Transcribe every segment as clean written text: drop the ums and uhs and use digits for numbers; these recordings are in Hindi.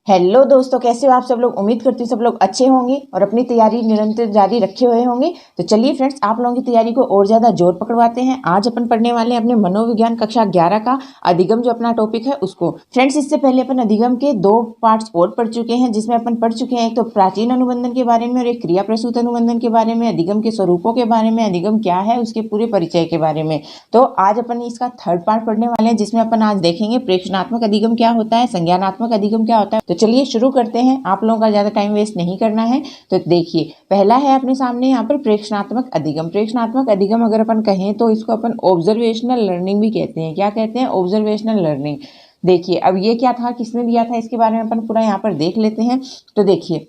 हेलो दोस्तों, कैसे हो आप सब लोग। उम्मीद करती हूँ सब लोग अच्छे होंगे और अपनी तैयारी निरंतर जारी रखे हुए होंगे। तो चलिए फ्रेंड्स, आप लोगों की तैयारी को और ज़्यादा जोर पकड़वाते हैं। आज अपन पढ़ने वाले हैं अपने मनोविज्ञान कक्षा 11 का अधिगम, जो अपना टॉपिक है उसको। फ्रेंड्स, इससे पहले अपन अधिगम के 2 पार्ट्स और पढ़ चुके हैं, जिसमें अपन पढ़ चुके हैं एक तो प्राचीन अनुबंधन के बारे में और एक क्रिया प्रसूत अनुबंधन के बारे में, अधिगम के स्वरूपों के बारे में, अधिगम क्या है उसके पूरे परिचय के बारे में। तो आज अपन इसका 3rd पार्ट पढ़ने वाले हैं, जिसमें अपन आज देखेंगे प्रेक्षणात्मक अधिगम क्या होता है, संज्ञानात्मक अधिगम क्या होता है। तो चलिए शुरू करते हैं। आप लोगों का ज्यादा टाइम वेस्ट नहीं करना है। तो देखिए, पहला है अपने सामने यहाँ पर प्रेक्षणात्मक अधिगम। प्रेक्षणात्मक अधिगम अगर अपन कहें तो इसको अपन ऑब्जर्वेशनल लर्निंग भी कहते हैं। क्या कहते हैं? Observational learning. देखिए, अब ये क्या था, किसने दिया था, इसके बारे में अपन पूरा यहाँ पर देख लेते हैं। तो देखिए,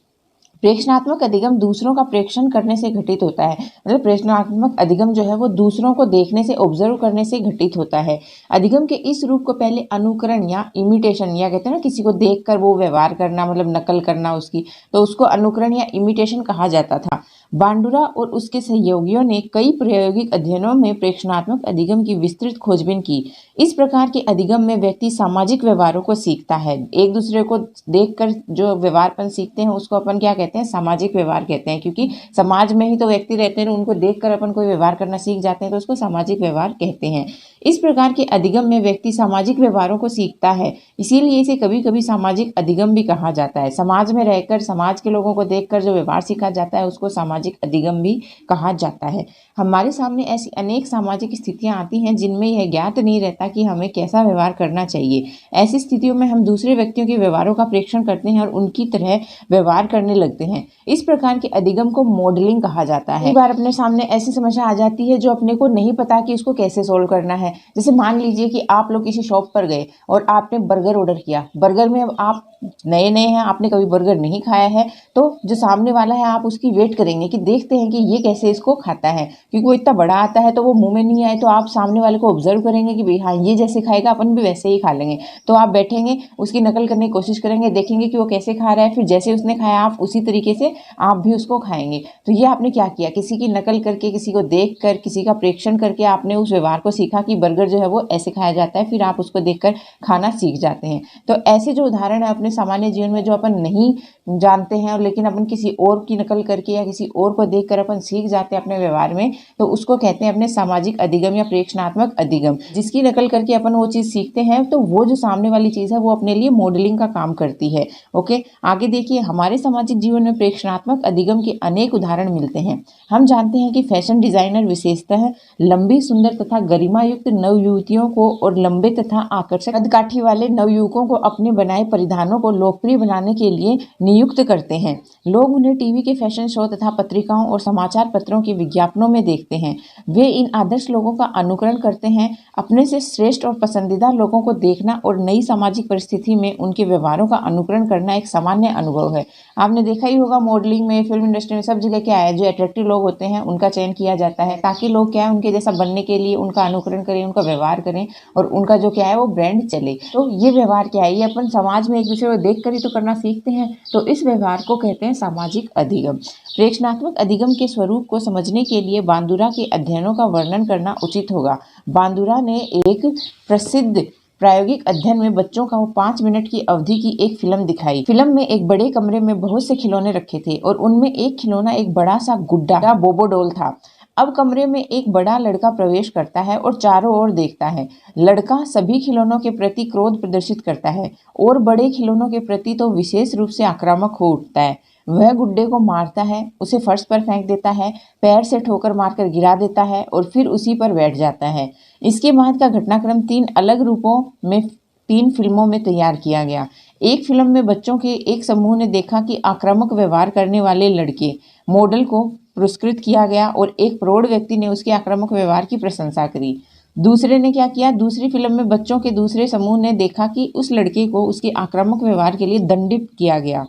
प्रेक्षणात्मक अधिगम दूसरों का प्रेक्षण करने से घटित होता है। मतलब प्रेक्षणात्मक अधिगम जो है वो दूसरों को देखने से, ऑब्जर्व करने से घटित होता है। अधिगम के इस रूप को पहले अनुकरण या इमिटेशन, या कहते हैं ना किसी को देखकर वो व्यवहार करना, मतलब नकल करना उसकी, तो उसको अनुकरण या इमिटेशन कहा जाता था। बांडुरा और उसके सहयोगियों ने कई प्रायोगिक अध्ययनों में प्रेक्षणात्मक अधिगम की विस्तृत खोजबीन की। इस प्रकार के अधिगम में व्यक्ति सामाजिक व्यवहारों को सीखता है। एक दूसरे को देखकर जो व्यवहारपन सीखते हैं उसको अपन क्या कहते हैं? सामाजिक व्यवहार कहते हैं। क्योंकि समाज में ही तो व्यक्ति रहते हैं, उनको देखकर अपन कोई व्यवहार करना सीख जाते हैं, तो उसको सामाजिक व्यवहार कहते हैं। इस प्रकार के अधिगम में व्यक्ति सामाजिक व्यवहारों को सीखता है, इसीलिए इसे कभी कभी सामाजिक अधिगम भी कहा जाता है। समाज में रहकर समाज के लोगों को देखकर जो व्यवहार सीखा जाता है उसको सामाजिक अधिगम भी कहा जाता है। हमारे सामने ऐसी अनेक सामाजिक स्थितियां आती हैं जिनमें यह ज्ञात नहीं रहता कि हमें कैसा व्यवहार करना चाहिए। ऐसी स्थितियों में हम दूसरे व्यक्तियों के व्यवहारों का प्रेक्षण करते हैं और उनकी तरह व्यवहार करने लगते हैं। इस प्रकार के अधिगम को मॉडलिंग कहा जाता है। कई बार अपने सामने ऐसी समस्या आ जाती है जो अपने को नहीं पता कि उसको कैसे सोल्व करना है। जैसे मान लीजिए कि आप लोग किसी शॉप पर गए और आपने बर्गर ऑर्डर किया। बर्गर में अब आप नए नए हैं, आपने कभी बर्गर नहीं खाया है, तो जो सामने वाला है आप उसकी वेट करेंगे कि देखते हैं कि ये कैसे इसको खाता है। क्योंकि वो इतना बड़ा आता है तो वो मुंह में नहीं आए, तो आप सामने वाले को ऑब्जर्व करेंगे कि भाई हाँ, ये जैसे खाएगा अपन भी वैसे ही खा लेंगे। तो आप बैठेंगे, उसकी नकल करने की कोशिश करेंगे, देखेंगे कि वो कैसे खा रहा है, फिर जैसे उसने खाया आप उसी तरीके से आप भी उसको खाएंगे। तो ये आपने क्या किया? किसी की नकल करके, किसी को देख कर, किसी का प्रेक्षण करके आपने उस व्यवहार को सीखा कि बर्गर जो है वो ऐसे खाया जाता है, फिर आप उसको देखकर खाना सीख जाते हैं। तो ऐसे जो उदाहरण है अपने सामान्य जीवन में जो अपन नहीं जानते हैं और लेकिन अपन किसी और की नकल करके या किसी और को देखकर अपन सीख जाते हैं अपने व्यवहार में, तो उसको कहते हैं अपने सामाजिक अधिगम या प्रेक्षणात्मक अधिगम। जिसकी नकल करके अपन वो चीज सीखते हैं तो वो जो सामने वाली चीज है वो अपने लिए मॉडलिंग का काम करती है। ओके, आगे देखिए, हमारे सामाजिक जीवन में प्रेक्षणात्मक अधिगम के अनेक उदाहरण मिलते हैं। हम जानते हैं कि फैशन डिजाइनर विशेषतः लंबी, सुंदर तथा गरिमायुक्त नवयुवतियों को और लंबे तथा आकर्षक कदकाठी वाले नवयुवकों को अपने बनाए परिधानों को लोकप्रिय बनाने के लिए नियुक्त करते हैं। लोग उन्हें टीवी के फैशन शो तथा पत्रिकाओं और समाचार पत्रों के विज्ञापनों में देखते हैं। वे इन आदर्श लोगों का अनुकरण करते हैं। अपने से श्रेष्ठ और पसंदीदा लोगों को देखना और नई सामाजिक परिस्थिति में उनके व्यवहारों का अनुकरण करना एक सामान्य अनुभव है। आपने देखा ही होगा, मॉडलिंग में, फिल्म इंडस्ट्री में, सब जगह क्या है, जो अट्रैक्टिव लोग होते हैं उनका चयन किया जाता है ताकि लोग क्या है, उनके जैसा बनने के लिए उनका अनुकरण करें, उनका व्यवहार करें और उनका जो क्या है वो ब्रांड चले। तो ये व्यवहार क्या है, ये अपन समाज में एक दूसरे को देख कर ही तो करना सीखते हैं। तो इस व्यवहार को कहते हैं सामाजिक अधिगम। प्रेक्षणात्मक अधिगम के स्वरूप को समझने के लिए बांदुरा के अध्ययनों का वर्णन करना उचित होगा। बांदुरा ने एक प्रसिद्ध प्रायोगिक अध्ययन में बच्चों का 5 मिनट की अवधि की एक फिल्म दिखाई। फिल्म में एक बड़े कमरे में बहुत से खिलौने रखे थे और उनमें एक खिलौना एक बड़ा सा गुड्डा बोबो डॉल था। अब कमरे में एक बड़ा लड़का प्रवेश करता है और चारों ओर देखता है। लड़का सभी खिलौनों के प्रति क्रोध प्रदर्शित करता है और बड़े खिलौनों के प्रति तो विशेष रूप से आक्रामक हो उठता है। वह गुड्डे को मारता है, उसे फर्श पर फेंक देता है, पैर से ठोकर मारकर गिरा देता है और फिर उसी पर बैठ जाता है। इसके बाद का घटनाक्रम 3 अलग रूपों में 3 फिल्मों में तैयार किया गया। एक फिल्म में बच्चों के एक समूह ने देखा कि आक्रामक व्यवहार करने वाले लड़के मॉडल को पुरस्कृत किया गया और एक प्रौढ़ व्यक्ति ने उसके आक्रामक व्यवहार की प्रशंसा करी। दूसरे ने क्या किया, दूसरी फिल्म में बच्चों के दूसरे समूह ने देखा कि उस लड़के को उसके आक्रामक व्यवहार के लिए दंडित किया गया।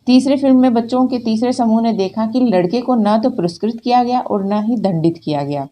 तीसरी फिल्म में बच्चों के तीसरे समूह ने देखा कि लड़के को न तो पुरस्कृत किया गया और न ही दंडित किया गया।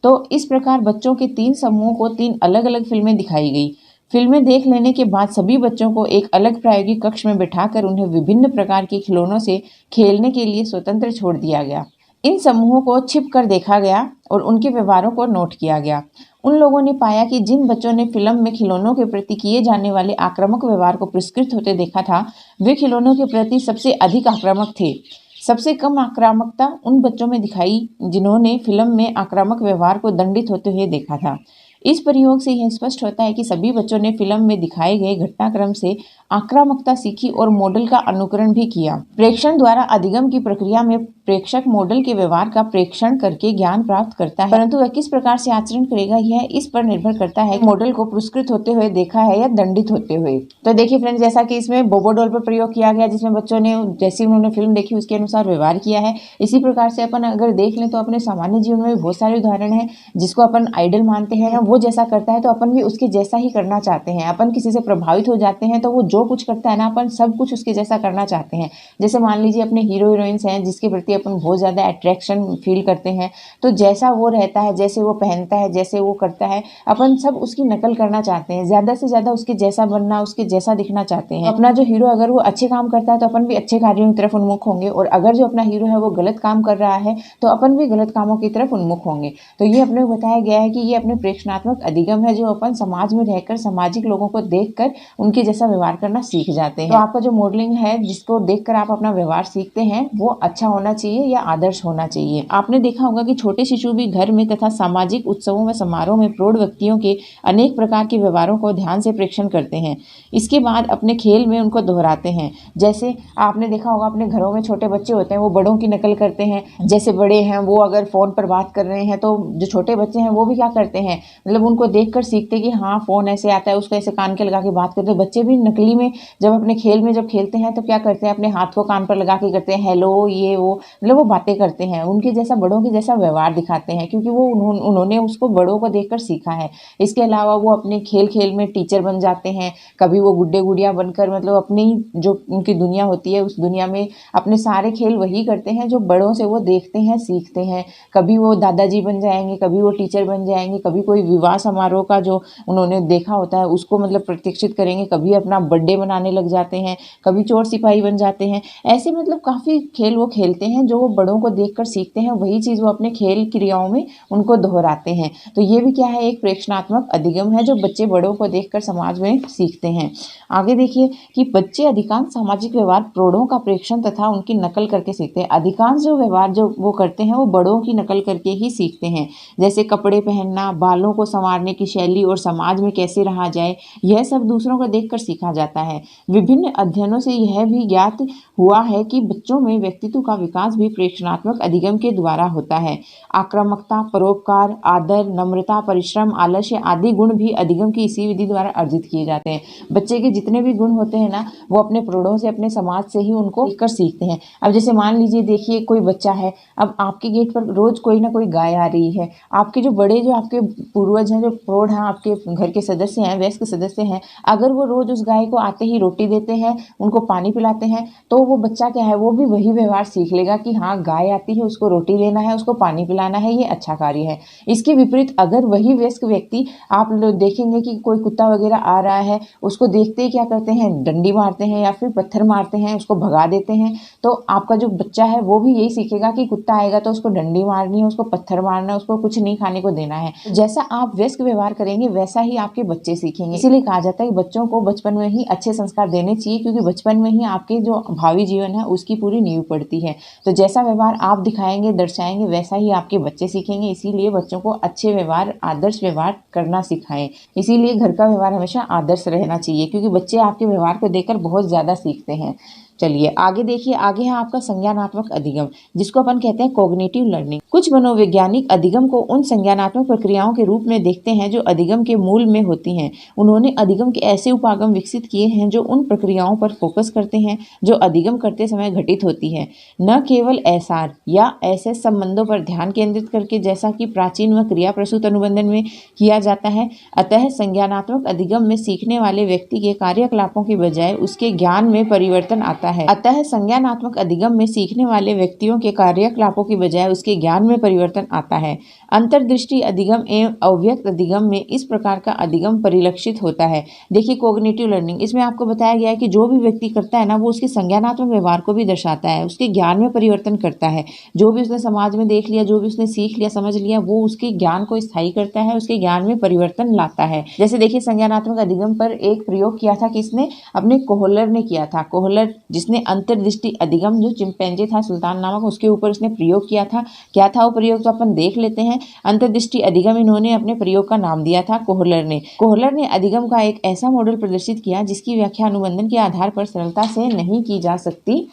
तो इस प्रकार बच्चों के 3 समूहों को 3 अलग अलग फिल्में दिखाई गई। फिल्में देख लेने के बाद सभी बच्चों को एक अलग प्रायोगिक कक्ष में बिठाकर उन्हें विभिन्न प्रकार के खिलौनों से खेलने के लिए स्वतंत्र छोड़ दिया गया। इन समूहों को छिप कर देखा गया और उनके व्यवहारों को नोट किया गया। उन लोगों ने पाया कि जिन बच्चों ने फिल्म में खिलौनों के प्रति किए जाने वाले आक्रामक व्यवहार को पुरस्कृत होते देखा था, वे खिलौनों के प्रति सबसे अधिक आक्रामक थे। सबसे कम आक्रामकता उन बच्चों में दिखाई जिन्होंने फिल्म में आक्रामक व्यवहार को दंडित होते हुए देखा था। इस प्रयोग से यह स्पष्ट होता है कि सभी बच्चों ने फिल्म में दिखाए गए घटनाक्रम से आक्रामकता सीखी और मॉडल का अनुकरण भी किया। प्रेक्षण द्वारा अधिगम की प्रक्रिया में प्रेक्षक मॉडल के व्यवहार का प्रेक्षण करके ज्ञान प्राप्त करता है, परंतु वह किस प्रकार से आचरण करेगा यह इस पर निर्भर करता है कि मॉडल को पुरस्कृत होते हुए देखा है या दंडित होते हुए। तो देखिए फ्रेंड्स, जैसा कि इसमें बोबो डॉल पर प्रयोग किया गया, जिसमें बच्चों ने जैसी उन्होंने फिल्म देखी उसके अनुसार व्यवहार किया है, इसी प्रकार से अपन अगर देख लें तो अपने सामान्य जीवन में बहुत सारे उदाहरण हैं जिसको अपन आइडल मानते हैं। वो जैसा करता है तो अपन भी उसके जैसा ही करना चाहते हैं। अपन किसी से प्रभावित हो जाते हैं तो वो जो कुछ करता है ना, अपन सब कुछ उसके जैसा करना चाहते हैं। जैसे मान लीजिए अपने हीरो हीरोइंस हैं जिसके प्रति अपन बहुत ज़्यादा अट्रैक्शन फील करते हैं, तो जैसा वो रहता है, जैसे वो पहनता है, जैसे वो करता है, अपन सब उसकी नकल करना चाहते हैं। ज़्यादा से ज़्यादा उसके जैसा बनना, उसके जैसा दिखना चाहते हैं। अपना जो हीरो अगर वो अच्छे काम करता है तो अपन भी अच्छे कार्यों की तरफ उन्मुख होंगे, और अगर जो अपना हीरो है वो गलत काम कर रहा है तो अपन भी गलत कामों की तरफ उन्मुख होंगे। तो ये अपने बताया गया है कि ये अपने प्रेक्षणात्मक अधिगम है जो अपन समाज में रहकर सामाजिक लोगों को देखकर उनके जैसा व्यवहार करना सीख जाते हैं। तो आपका जो मॉडलिंग है जिसको देखकर आप अपना व्यवहार सीखते हैं वो अच्छा होना चाहिए या आदर्श होना चाहिए। आपने देखा होगा कि छोटे शिशु भी घर में तथा सामाजिक उत्सवों व समारोह में प्रौढ़ व्यक्तियों के अनेक प्रकार के व्यवहारों को ध्यान से प्रेक्षण करते हैं। इसके बाद अपने खेल में उनको दोहराते हैं। जैसे आपने देखा होगा अपने घरों में छोटे बच्चे होते हैं वो बड़ों की नकल करते हैं। जैसे बड़े हैं वो अगर फ़ोन पर बात कर रहे हैं तो जो छोटे बच्चे हैं वो भी क्या करते हैं, मतलब उनको देखकर सीखते कि हाँ फ़ोन ऐसे आता है, उसको ऐसे कान के लगा के बात करते हैं। बच्चे भी नकली में जब अपने खेल में जब खेलते हैं तो क्या करते हैं, अपने हाथ को कान पर लगा के करते हैं हेलो ये वो, मतलब वो बातें करते हैं, उनके जैसा बड़ों के जैसा व्यवहार दिखाते हैं क्योंकि वो उन्होंने उसको बड़ों को देखकर सीखा है। इसके अलावा वो अपने खेल खेल में टीचर बन जाते हैं। कभी वो गुड्डे गुड़िया बनकर मतलब अपनी जो उनकी दुनिया होती है उस दुनिया में अपने सारे खेल वही करते हैं जो बड़ों से वो देखते हैं सीखते हैं। कभी वो दादाजी बन जाएंगे, कभी वो टीचर बन जाएंगे, कभी कोई विवाह समारोह का जो उन्होंने देखा होता है उसको मतलब प्रत्यक्षित करेंगे, कभी अपना बर्थडे मनाने लग जाते हैं, कभी चोर सिपाही बन जाते हैं। ऐसे मतलब काफ़ी खेल वो खेलते हैं जो वो बड़ों को देखकर सीखते हैं, वही चीज़ वो अपने खेल क्रियाओं में उनको दोहराते हैं। तो ये भी क्या है, एक प्रेक्षणात्मक अधिगम है जो बच्चे बड़ों को देखकर समाज में सीखते हैं। आगे देखिए कि बच्चे अधिकांश सामाजिक व्यवहार प्रौढ़ों का प्रेक्षण तथा उनकी नकल करके सीखते हैं। अधिकांश जो व्यवहार जो वो करते हैं वो बड़ों की नकल करके ही सीखते हैं। जैसे कपड़े पहनना, बालों को संवारने की शैली और समाज में कैसे रहा जाए, यह सब दूसरों को देखकर सीखा जाता है। विभिन्न अध्ययनों से यह भी ज्ञात हुआ है कि बच्चों में व्यक्तित्व का विकास भी प्रेक्षणात्मक अधिगम के द्वारा होता है। आक्रामकता, परोपकार, आदर, नम्रता, परिश्रम, आलस्य आदि गुण भी अधिगम की इसी विधि द्वारा अर्जित किए जाते हैं। बच्चे के जितने भी गुण होते हैं ना वो अपने प्रौढ़ों से, अपने समाज से ही उनको देखकर सीखते हैं। अब जैसे मान लीजिए देखिए कोई बच्चा है, अब आपके गेट पर रोज कोई ना कोई गाय आ रही है, आपके जो बड़े जो आपके पूर्वज हैं, जो प्रौढ़ हैं, आपके घर के सदस्य हैं, वयस्क सदस्य हैं, अगर वो रोज उस गाय को आते ही रोटी देते हैं, उनको पानी पिलाते हैं, तो वो बच्चा क्या है वो भी वही व्यवहार सीख लेगा कि हाँ गाय आती है, उसको रोटी देना है, उसको पानी पिलाना है, ये अच्छा कार्य है। इसके विपरीत अगर वही वयस्क व्यक्ति आप लोग देखेंगे कि कोई कुत्ता वगैरह आ रहा है, उसको देखते ही क्या करते हैं, डंडी मारते हैं या फिर पत्थर मारते हैं, उसको भगा देते हैं, तो आपका जो बच्चा है वो भी यही सीखेगा कि कुत्ता आएगा तो उसको डंडी मारनी है, उसको पत्थर मारना है, उसको कुछ नहीं खाने को देना है। जैसा आप वयस्क व्यवहार करेंगे वैसा ही आपके बच्चे सीखेंगे। इसीलिए कहा जाता है कि बच्चों को बचपन में ही अच्छे संस्कार देने चाहिए, क्योंकि बचपन में ही आपके जो भावी जीवन है उसकी पूरी नींव पड़ती है। तो जैसा व्यवहार आप दिखाएंगे, दर्शाएंगे, वैसा ही आपके बच्चे सीखेंगे। इसीलिए बच्चों को अच्छे व्यवहार, आदर्श व्यवहार करना सिखाएं। इसीलिए घर का व्यवहार हमेशा आदर्श रहना चाहिए, क्योंकि बच्चे आपके व्यवहार को देखकर बहुत ज़्यादा सीखते हैं। चलिए आगे देखिए, आगे है आपका संज्ञानात्मक अधिगम, जिसको अपन कहते हैं कॉग्निटिव लर्निंग। कुछ मनोवैज्ञानिक अधिगम को उन संज्ञानात्मक प्रक्रियाओं के रूप में देखते हैं जो अधिगम के मूल में होती हैं। उन्होंने अधिगम के ऐसे उपागम विकसित किए हैं जो उन प्रक्रियाओं पर फोकस करते हैं जो अधिगम करते समय घटित होती है, न केवल एसार या ऐसे संबंधों पर ध्यान केंद्रित करके जैसा कि प्राचीन व क्रिया प्रसूत अनुबंधन में किया जाता है। अतः संज्ञानात्मक अधिगम में सीखने वाले व्यक्ति के कार्यकलापों की बजाय उसके ज्ञान में परिवर्तन आता है। अतः संज्ञानात्मक अधिगम में सीखने वाले व्यक्तियों के कार्यकलापों की बजाय उसके ज्ञान में परिवर्तन आता है। अंतर्दृष्टि अधिगम एवं अव्यक्त अधिगम में इस प्रकार का अधिगम परिलक्षित होता है। देखिए कोग्निटिव लर्निंग, इसमें आपको बताया गया है कि जो भी व्यक्ति करता है ना वो उसके संज्ञानात्मक व्यवहार को भी दर्शाता है, उसके ज्ञान में परिवर्तन करता है। जो भी उसने समाज में देख लिया, जो भी उसने सीख लिया, समझ लिया, वो उसके ज्ञान को स्थायी करता है, उसके ज्ञान में परिवर्तन लाता है। जैसे देखिए संज्ञानात्मक अधिगम पर एक प्रयोग किया था, किसने? अपने कोहलर ने किया था। कोहलर जिसने अंतर्दृष्टि अधिगम, जो चिंपैंजी था सुल्तान नामक, उसके ऊपर उसने प्रयोग किया था। क्या था वो प्रयोग, तो अपन देख लेते हैं। अंतर्दृष्टि अधिगम इन्होंने अपने प्रयोग का नाम दिया था कोहलर ने। कोहलर ने अधिगम का एक ऐसा मॉडल प्रदर्शित किया जिसकी व्याख्या अनुबंधन के आधार पर सरलता से नहीं की जा सकती।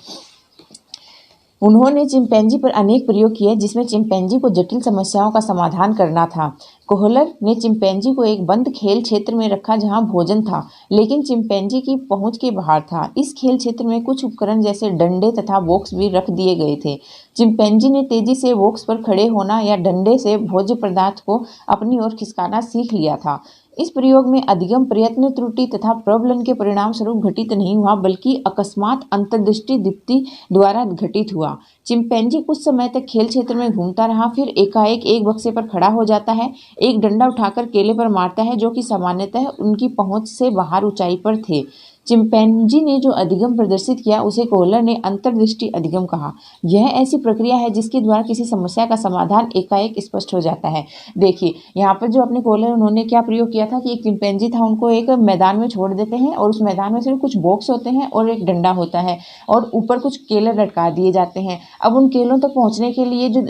उन्होंने चिंपैंजी पर अनेक प्रयोग किए जिसमें चिंपैंजी को जटिल समस्याओं का समाधान करना था। कोहलर ने चिंपैंजी को एक बंद खेल क्षेत्र में रखा जहां भोजन था, लेकिन चिंपैंजी की पहुंच के बाहर था। इस खेल क्षेत्र में कुछ उपकरण जैसे डंडे तथा बॉक्स भी रख दिए गए थे। चिंपैंजी ने तेजी से बॉक्स पर खड़े होना या डंडे से भोज्य पदार्थ को अपनी ओर खिसकाना सीख लिया था। इस प्रयोग में अधिगम प्रयत्न त्रुटि तथा प्रबलन के परिणाम स्वरूप घटित नहीं हुआ, बल्कि अकस्मात अंतर्दृष्टि दीप्ति द्वारा घटित हुआ। चिंपैंजी कुछ समय तक खेल क्षेत्र में घूमता रहा, फिर एकाएक एक बक्से पर खड़ा हो जाता है, एक डंडा उठाकर केले पर मारता है जो कि सामान्यतः उनकी पहुंच से बाहर ऊंचाई पर थे। चिंपैंजी ने जो अधिगम प्रदर्शित किया उसे कोहलर ने अंतर्दृष्टि अधिगम कहा। यह ऐसी प्रक्रिया है जिसके द्वारा किसी समस्या का समाधान एकाएक स्पष्ट हो जाता है। देखिए यहाँ पर जो अपने कोहलर, उन्होंने क्या प्रयोग किया था कि एक चिंपैंजी था, उनको एक मैदान में छोड़ देते हैं और उस मैदान में सिर्फ कुछ बॉक्स होते हैं और एक डंडा होता है और ऊपर कुछ केले लटका दिए जाते हैं। अब उन केलों तक पहुंचने के लिए जो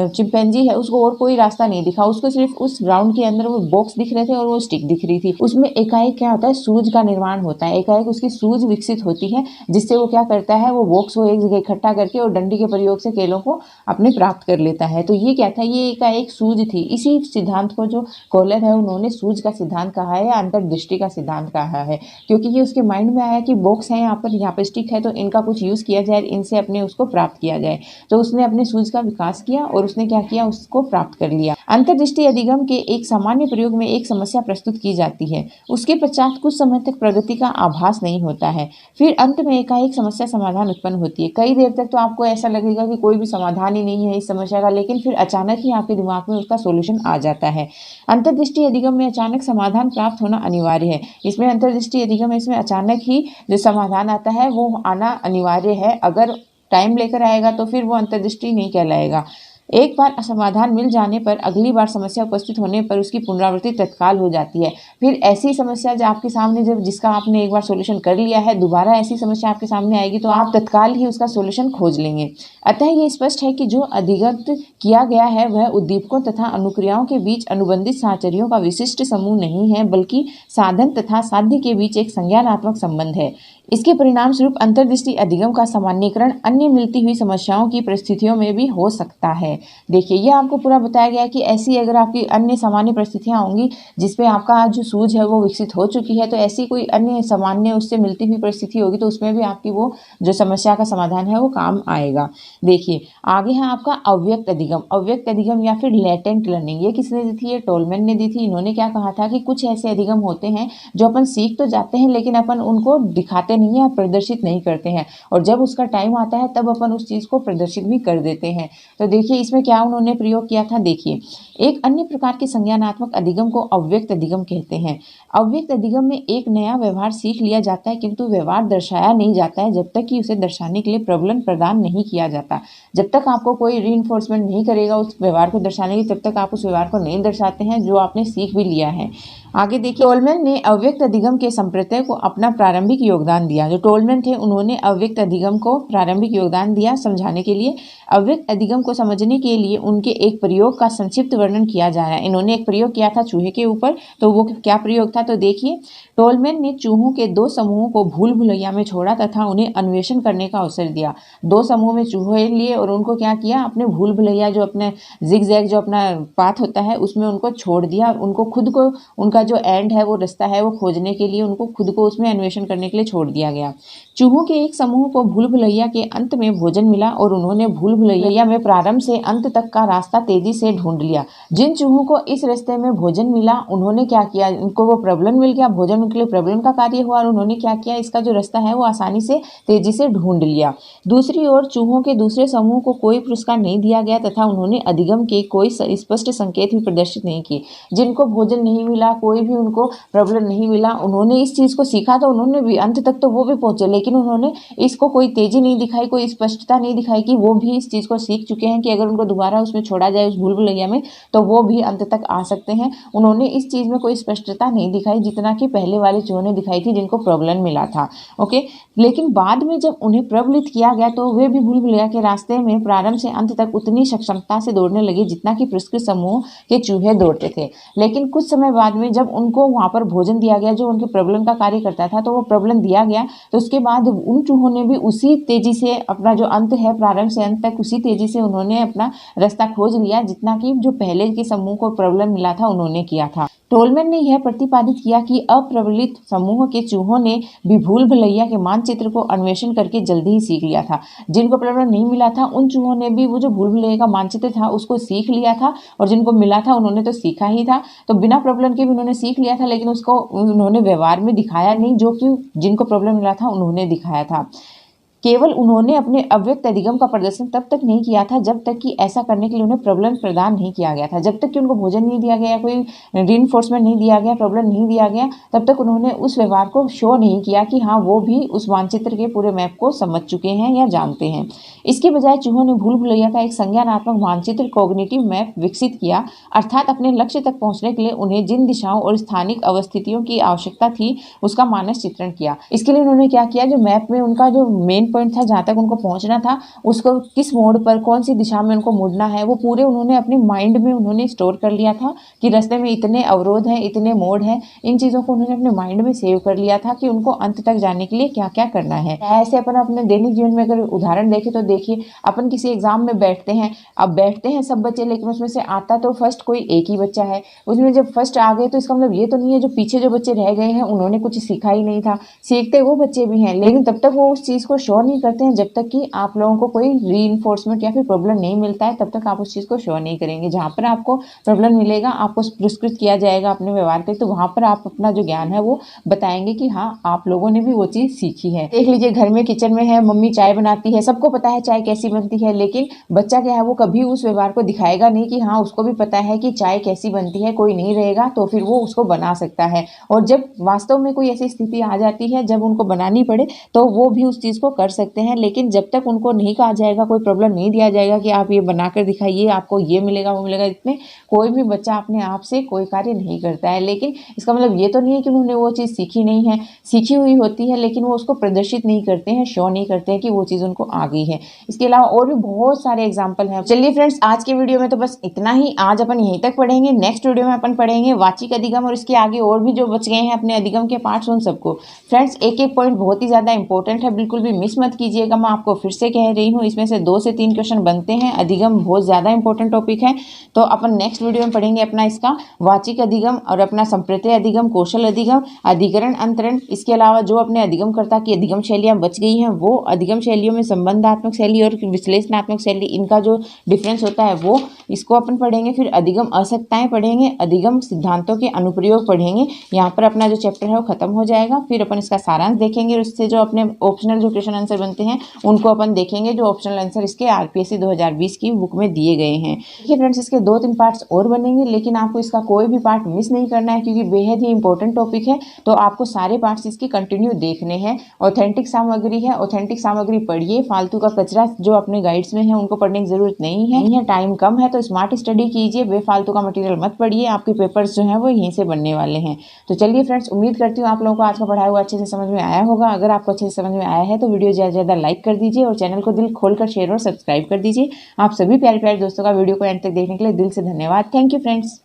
चिंपैंजी है उसको और कोई रास्ता नहीं दिखा, उसको सिर्फ उस ग्राउंड के अंदर वो बॉक्स दिख रहे थे और वो स्टिक दिख रही थी। उसमें एकाएक क्या होता है, सूज का निर्माण होता है, एकाएक उसकी सूज विकसित होती है, जिससे वो क्या करता है, वो बॉक्स को एक जगह इकट्ठा करके और डंडी के प्रयोग से केलों को अपने प्राप्त कर लेता है। तो ये क्या था, ये एक सूज थी। इसी सिद्धांत को जो कोहलर है उन्होंने सूज का सिद्धांत कहा है या अंतर्दृष्टि का सिद्धांत कहा है, क्योंकि ये उसके माइंड में आया कि बॉक्स है यहाँ पर स्टिक है, तो इनका कुछ यूज किया जाए, इनसे अपने उसको प्राप्त किया जाए। तो उसने अपने सूज का विकास किया और उसने क्या किया, उसको प्राप्त कर लिया। अंतर्दृष्टि अधिगम के एक सामान्य प्रयोग में एक समस्या प्रस्तुत की जाती है, उसके पश्चात कुछ समय तक प्रगति का आभास नहीं होता है, फिर अंत में एकाएक समस्या समाधान उत्पन्न होती है। कई देर तक तो आपको ऐसा लगेगा कि कोई भी समाधान ही नहीं है इस समस्या का, लेकिन फिर अचानक ही आपके दिमाग में उसका सोल्यूशन आ जाता है। अंतर्दृष्टि अधिगम में अचानक समाधान प्राप्त होना अनिवार्य है। इसमें अंतर्दृष्टि अधिगम में इसमें अचानक ही जो समाधान आता है वो आना अनिवार्य है। अगर टाइम लेकर आएगा तो फिर वो अंतर्दृष्टि नहीं कहलाएगा। एक बार समाधान मिल जाने पर अगली बार समस्या उपस्थित होने पर उसकी पुनरावृत्ति तत्काल हो जाती है। फिर ऐसी समस्या जो आपके सामने, जब जिसका आपने एक बार सॉल्यूशन कर लिया है, दोबारा ऐसी समस्या आपके सामने आएगी तो आप तत्काल ही उसका सॉल्यूशन खोज लेंगे। अतः ये स्पष्ट है कि जो अधिगत किया गया है वह उद्दीपकों तथा अनुक्रियाओं के बीच अनुबंधित साहचर्यों का विशिष्ट समूह नहीं है, बल्कि साधन तथा साध्य के बीच एक संज्ञानात्मक संबंध है। इसके परिणाम स्वरूप अंतर्दृष्टि अधिगम का सामान्यीकरण अन्य मिलती हुई समस्याओं की परिस्थितियों में भी हो सकता है। देखिए ये आपको पूरा बताया गया है कि ऐसी अगर आपकी अन्य सामान्य परिस्थितियां होंगी जिसपे आपका जो सूझ है वो विकसित हो चुकी है, तो ऐसी कोई अन्य सामान्य उससे मिलती हुई परिस्थिति होगी तो उसमें भी आपकी वो जो समस्या का समाधान है वो काम आएगा। देखिए आगे है आपका अव्यक्त अधिगम। अव्यक्त अधिगम या फिर लेटेंट लर्निंग, ये किसने दी थी? ये टोलमैन ने दी थी। इन्होंने क्या कहा था कि कुछ ऐसे अधिगम होते हैं जो अपन सीख तो जाते हैं लेकिन अपन उनको दिखाते नहीं है, प्रदर्शित नहीं करते हैं, और जब उसका टाइम आता है तब अपन उस चीज को प्रदर्शित भी कर देते हैं। तो देखिए इसमें क्या उन्होंने प्रयोग किया था। देखिए एक अन्य प्रकार के संज्ञानात्मक अधिगम को अव्यक्त अधिगम कहते हैं। अव्यक्त अधिगम में एक नया व्यवहार सीख लिया जाता है किंतु व्यवहार दर्शाया नहीं जाता है जब तक कि उसे दर्शाने के लिए प्रबलन प्रदान नहीं किया जाता। जब तक आपको कोई रीइंफोर्समेंट नहीं करेगा उस व्यवहार को दर्शाने की, तब तक आप उस व्यवहार को नहीं दर्शाते हैं जो आपने सीख भी लिया है। आगे देखिए टोलमैन ने अव्यक्त अधिगम के संप्रत्यय को अपना प्रारंभिक योगदान दिया। जो टोलमैन थे उन्होंने अव्यक्त अधिगम को प्रारंभिक योगदान दिया समझाने के लिए। अव्यक्त अधिगम को समझने के लिए उनके एक प्रयोग का संक्षिप्त वर्णन किया जा रहा है। इन्होंने एक प्रयोग किया था चूहे के ऊपर, तो वो क्या प्रयोग था तो देखिए टोलमैन ने चूहों के दो समूहों को भूल भुलैया में छोड़ा तथा उन्हें अन्वेषण करने का अवसर दिया। दो समूह में चूहे लिए और उनको क्या किया, अपने भूल भुलैया जो अपने जिग जैग जो अपना पाथ होता है उसमें उनको छोड़ दिया, उनको खुद को उनका का जो एंड है, वो रास्ता है, वो खोजने के लिए उनको खुद को उसमें अन्वेषण करने के लिए छोड़ दिया गया। चूहों के एक समूह को भूल भुलैया के अंत में भोजन मिला और उन्होंने भूल भुलैया में प्रारंभ से अंत तक का रास्ता तेजी से ढूंढ लिया। जिन चूहों को इस रास्ते में भोजन मिला, उन्होंने क्या किया, उनको वो प्रबलन मिल गया, भोजन उनके लिए प्रबलन का कार्य हुआ और उन्होंने क्या किया, इसका जो रास्ता है वो आसानी से तेजी से ढूंढ लिया। दूसरी ओर चूहों के दूसरे समूह को कोई पुरस्कार नहीं दिया गया तथा उन्होंने अधिगम के कोई स्पष्ट संकेत भी प्रदर्शित नहीं किए। जिनको भोजन नहीं मिला, कोई भी उनको प्रबलन नहीं मिला, उन्होंने इस चीज को सीखा तो उन्होंने भी अंत तक तो वो भी पहुंचे, लेकिन उन्होंने इसको कोई तेजी नहीं दिखाई, कोई स्पष्टता नहीं दिखाई कि वो भी इस चीज को सीख चुके हैं कि अगर उनको दोबारा उसमें छोड़ा जाए उस भूल भुलैया में तो वो भी अंत तक आ सकते हैं। उन्होंने इस चीज में कोई स्पष्टता नहीं दिखाई जितना कि पहले वाले चूहों ने दिखाई थी जिनको प्रबलन मिला था। ओके, लेकिन बाद में जब उन्हें प्रबलित किया गया तो वे भी भूल भुलैया के रास्ते में प्रारंभ से अंत तक उतनी सक्षमता से दौड़ने लगे जितना कि पुरस्कृत समूह के चूहे दौड़ते थे। लेकिन कुछ समय बाद में जब उनको वहां पर भोजन दिया गया जो उनके प्रबलन का कार्य करता था, तो वो प्रबलन दिया गया तो उसके बाद उन चूहों ने भी उसी तेजी से अपना जो अंत है प्रारंभ से अंत तक उसी तेजी से उन्होंने अपना रास्ता खोज लिया जितना कि जो पहले के समूह को प्रबलन मिला था उन्होंने किया था। टोलमैन ने यह प्रतिपादित किया कि अप्रबलित समूह के चूहों ने भी भूल भुलैया के मानचित्र को अन्वेषण करके जल्दी ही सीख लिया था। जिनको प्रबलन नहीं मिला था उन चूहों ने भी वो जो भूल भुलैया का मानचित्र था उसको सीख लिया था, और जिनको मिला था उन्होंने तो सीखा ही था, तो बिना प्रबलन के भी उन्होंने सीख लिया था, लेकिन उसको उन्होंने व्यवहार में दिखाया नहीं, जो कि जिनको प्रबलन मिला था उन्होंने दिखाया था। केवल उन्होंने अपने अव्यक्त अधिगम का प्रदर्शन तब तक नहीं किया था जब तक कि ऐसा करने के लिए उन्हें प्रबलन प्रदान नहीं किया गया था। जब तक कि उनको भोजन नहीं दिया गया, कोई रीइंफोर्समेंट नहीं दिया गया, प्रबलन नहीं दिया गया, तब तक उन्होंने उस व्यवहार को शो नहीं किया कि हाँ वो भी उस मानचित्र के पूरे मैप को समझ चुके हैं या जानते हैं। इसके बजाय चूहों ने भूल भुलैया का एक संज्ञानात्मक मानचित्र कॉग्निटिव मैप विकसित किया, अर्थात अपने लक्ष्य तक पहुंचने के लिए उन्हें जिन दिशाओं और स्थानिक अवस्थितियों की आवश्यकता थी उसका मानस चित्रण किया। इसके लिए उन्होंने क्या किया, जो मैप में उनका जो मेन पॉइंट था जहाँ तक उनको पहुंचना था, उसको किस मोड़ पर कौन सी दिशा में उनको मुड़ना है, वो पूरे उन्होंने अपने माइंड में उन्होंने स्टोर कर लिया था कि रास्ते में इतने अवरोध हैं, इतने मोड़ हैं, इन चीज़ों को उन्होंने अपने माइंड में सेव कर लिया था कि उनको अंत तक जाने के लिए क्या क्या करना है। ऐसे अपन अपने दैनिक जीवन में अगर उदाहरण देखें तो देखिए, अपन किसी एग्जाम में बैठते हैं, अब बैठते हैं सब बच्चे, लेकिन उसमें से आता तो फर्स्ट कोई एक ही बच्चा है। उसमें जब फर्स्ट आ गए तो इसका मतलब ये तो नहीं है जो पीछे जो बच्चे रह गए हैं उन्होंने कुछ सीखा ही नहीं था, सीखते वो बच्चे भी हैं, लेकिन तब तक वो उस चीज़ को शो नहीं करते हैं जब तक कि आप लोगों को कोई रीइंफोर्समेंट या फिर प्रॉब्लम नहीं मिलता है, तब तक आप उस चीज़ को शो नहीं करेंगे। जहाँ पर आपको प्रॉब्लम मिलेगा, आपको पुरस्कृत किया जाएगा अपने व्यवहार के, तो वहाँ पर आप अपना जो ज्ञान है वो बताएंगे कि हाँ आप लोगों ने भी वो चीज़ सीखी है। देख लीजिए, घर में किचन में है, मम्मी चाय बनाती है, सबको पता है चाय कैसी बनती है, लेकिन बच्चा क्या है वो कभी उस व्यवहार को दिखाएगा नहीं कि हाँ उसको भी पता है कि चाय कैसी बनती है, कोई नहीं रहेगा तो फिर वो उसको बना सकता है। और जब वास्तव में कोई ऐसी स्थिति आ जाती है जब उनको बनानी पड़े तो वो भी उस चीज़ को कर सकते हैं, लेकिन जब तक उनको नहीं कहा जाएगा, कोई प्रॉब्लम नहीं दिया जाएगा कि आप ये बनाकर दिखाइए, आपको ये मिलेगा वो मिलेगा, इतने कोई भी बच्चा अपने आप से कोई कार्य नहीं करता है। लेकिन इसका मतलब ये तो नहीं है कि उन्होंने वो चीज़ सीखी नहीं है, सीखी हुई होती है, लेकिन वो उसको प्रदर्शित नहीं करते हैं, शो नहीं करते हैं कि वो चीज़ उनको आ गई है। इसके अलावा और भी बहुत सारे एग्जाम्पल हैं। चलिए फ्रेंड्स, आज के वीडियो में तो बस इतना ही। आज अपन यहीं तक पढ़ेंगे, नेक्स्ट वीडियो में अपन पढ़ेंगे वाचिक अधिगम और इसके आगे और भी जो बच गए हैं अपने अधिगम के पार्ट्स उन सबको। फ्रेंड्स, एक एक पॉइंट बहुत ही ज़्यादा इंपॉर्टेंट है, बिल्कुल भी मिस मत कीजिएगा। मैं आपको फिर से कह रही हूँ, इसमें से 2 से 3 क्वेश्चन बनते हैं। अधिगम बहुत ज़्यादा इंपॉर्टेंट टॉपिक है, तो अपन नेक्स्ट वीडियो में पढ़ेंगे अपना इसका वाचिक अधिगम और अपना संप्रत्यय अधिगम, कौशल अधिगम, अधिकरण अंतरण। इसके अलावा जो अपने अधिगमकर्ता की अधिगम शैलियाँ बच गई हैं वो अधिगम शैलियों में संबंधात्मक शैली और विश्लेषणात्मक शैली, इनका जो डिफरेंस होता है वो इसको अपन पढ़ेंगे। फिर अधिगम असक्ताएं पढ़ेंगे, अधिगम सिद्धांतों के अनुप्रयोग पढ़ेंगे। यहाँ पर अपना जो चैप्टर है वो खत्म हो जाएगा। फिर अपन इसका सारांश देखेंगे और इससे जो अपने ऑप्शनल जो क्वेश्चन आंसर बनते हैं उनको अपन देखेंगे, जो ऑप्शनल आंसर इसके आरपीएससी 2020 की बुक में दिए गए हैं। देखिए फ्रेंड्स, इसके 2-3 पार्ट्स और बनेंगे, लेकिन आपको इसका कोई भी पार्ट मिस नहीं करना है क्योंकि बेहद ही इंपॉर्टेंट टॉपिक है। तो आपको सारे पार्ट्स इसकी कंटिन्यू देखने हैं। ऑथेंटिक सामग्री है, ऑथेंटिक सामग्री पढ़िए, फालतू का कचरा जो अपने गाइड्स में है उनको पढ़ने की जरूरत नहीं है। टाइम कम है तो स्मार्ट स्टडी कीजिए, बेफालतू का मटेरियल मत पढ़िए, आपके पेपर्स जो हैं वो यहीं से बनने वाले हैं। तो चलिए फ्रेंड्स, उम्मीद करती हूँ आप लोगों को आज का पढ़ाया हुआ अच्छे से समझ में आया होगा। अगर आपको अच्छे से समझ में आया है तो वीडियो ज़्यादा से ज़्यादा लाइक कर दीजिए और चैनल को दिल खोलकर शेयर और सब्सक्राइब कर दीजिए। आप सभी प्यारे प्यारे दोस्तों का वीडियो को एंड तक देखने के लिए दिल से धन्यवाद। Thank you friends.